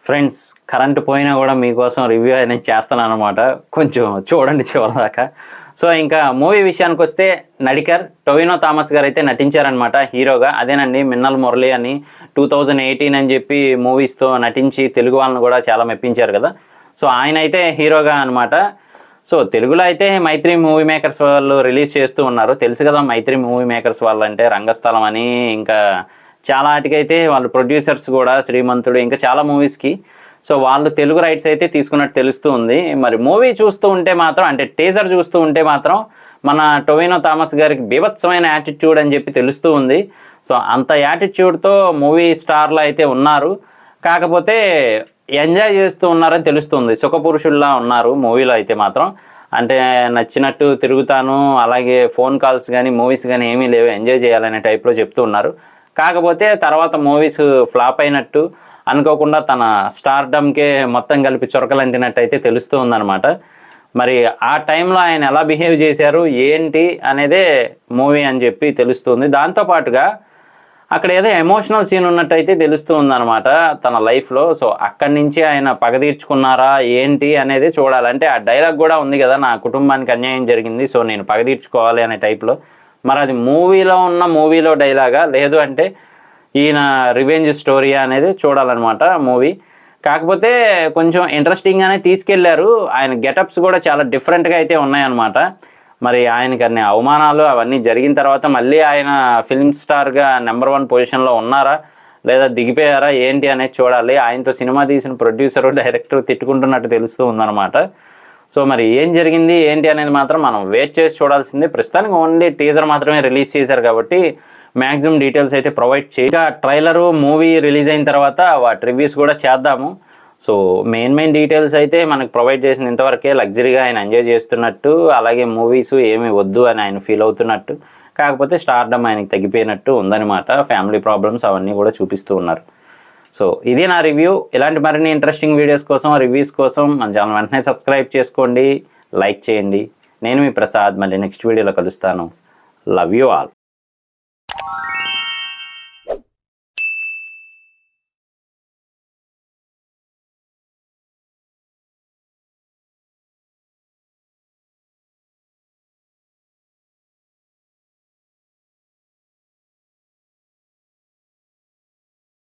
Friends current పోయినా కూడా మీకోసం రివ్యూ అనేది చేస్తాను అనమాట. కొంచెం చూడండి చివరిదాకా. సో ఇంకా మూవీ విషయానికి వస్తే నడికర్ టొవినో థామస్ గారు అయితే నటించారనమాట హీరోగా. అదేనండి మిన్నల్ మురళి అని 2018 అని చెప్పి మూవీస్తో నటించి తెలుగు వాళ్ళని కూడా చాలా మెప్పించారు కదా. సో ఆయన అయితే హీరోగా అనమాట. సో తెలుగులో అయితే మైత్రి మూవీ మేకర్స్ వాళ్ళు రిలీజ్ చేస్తూ ఉన్నారు. తెలుసు కదా మైత్రి మూవీ మేకర్స్ వాళ్ళు అంటే రంగస్థలం అని ఇంకా చాలా వాటికైతే వాళ్ళు ప్రొడ్యూసర్స్ కూడా శ్రీమంతుడు ఇంకా చాలా మూవీస్కి. సో వాళ్ళు తెలుగు రైట్స్ అయితే తీసుకున్నట్టు తెలుస్తూ ఉంది. మరి మూవీ చూస్తూ ఉంటే మాత్రం అంటే టీజర్ చూస్తూ ఉంటే మాత్రం మన టొవినో థామస్ గారికి బీభత్సమైన యాటిట్యూడ్ అని చెప్పి తెలుస్తూ ఉంది. సో అంత యాటిట్యూడ్తో మూవీ స్టార్లు అయితే ఉన్నారు. కాకపోతే ఎంజాయ్ చేస్తూ ఉన్నారని తెలుస్తుంది. సుఖపురుషుల్లా ఉన్నారు మూవీలో అయితే మాత్రం. అంటే నచ్చినట్టు తిరుగుతాను, అలాగే ఫోన్ కాల్స్ కానీ మూవీస్ కానీ ఏమీ లేవు, ఎంజాయ్ చేయాలనే టైప్లో చెప్తూ ఉన్నారు. కాకపోతే తర్వాత మూవీస్ ఫ్లాప్ అయినట్టు అనుకోకుండా తన స్టార్డమ్కే మొత్తం కలిపి చొరకలంటినట్టు అయితే తెలుస్తూ ఉందన్నమాట. మరి ఆ టైంలో ఆయన ఎలా బిహేవ్ చేశారు ఏంటి అనేదే మూవీ అని చెప్పి తెలుస్తుంది. దాంతోపాటుగా అక్కడ ఏదో ఎమోషనల్ సీన్ ఉన్నట్టయితే తెలుస్తూ ఉందన్నమాట తన లైఫ్లో. సో అక్కడి నుంచి ఆయన పగ తీర్చుకున్నారా ఏంటి అనేది చూడాలంటే ఆ డైలాగ్ కూడా ఉంది కదా, నా కుటుంబానికి అన్యాయం జరిగింది సో నేను పగ తీర్చుకోవాలి అనే టైప్లో. మరి అది మూవీలో డైలాగా లేదు అంటే ఈయన రివెంజ్ స్టోరీయా అనేది చూడాలన్నమాట మూవీ. కాకపోతే కొంచెం ఇంట్రెస్టింగ్గానే తీసుకెళ్లారు. ఆయన గెటప్స్ కూడా చాలా డిఫరెంట్గా అయితే ఉన్నాయన్నమాట. మరి ఆయనకి అన్ని అవమానాలు అవన్నీ జరిగిన తర్వాత మళ్ళీ ఆయన ఫిల్మ్ స్టార్గా నెంబర్ 1 పొజిషన్లో ఉన్నారా లేదా దిగిపోయారా ఏంటి అనేది చూడాలి. ఆయనతో సినిమా తీసిన ప్రొడ్యూసరు డైరెక్టర్ తిట్టుకుంటున్నట్టు తెలుస్తూ ఉందన్నమాట. సో మరి ఏం జరిగింది ఏంటి అనేది మాత్రం మనం వెయిట్ చేసి చూడాల్సిందే. ప్రస్తుతానికి ఓన్లీ టీజర్ మాత్రమే రిలీజ్ చేశారు కాబట్టి మ్యాక్సిమం డీటెయిల్స్ అయితే ప్రొవైడ్ చేయగా ట్రైలరు మూవీ రిలీజ్ అయిన తర్వాత వాటి రివ్యూస్ కూడా చేద్దాము. సో మెయిన్ డీటెయిల్స్ అయితే మనకు ప్రొవైడ్ చేసిన ఇంతవరకే. లగ్జరీగా ఆయన ఎంజాయ్ చేస్తున్నట్టు, అలాగే మూవీస్ ఏమీ వద్దు అని ఆయన ఫీల్ అవుతున్నట్టు, కాకపోతే స్టార్డమ్ ఆయనకి తగ్గిపోయినట్టు ఉందన్నమాట. ఫ్యామిలీ ప్రాబ్లమ్స్ అవన్నీ కూడా చూపిస్తూ ఉన్నారు. సో ఇది నా రివ్యూ. ఇలాంటి మరిన్ని ఇంట్రెస్టింగ్ వీడియోస్ కోసం రివ్యూస్ కోసం మన ఛానల్ వెంటనే సబ్స్క్రైబ్ చేసుకోండి, లైక్ చేయండి. నేను మీ ప్రసాద్, మళ్ళీ నెక్స్ట్ వీడియోలో కలుస్తాను. Love you all.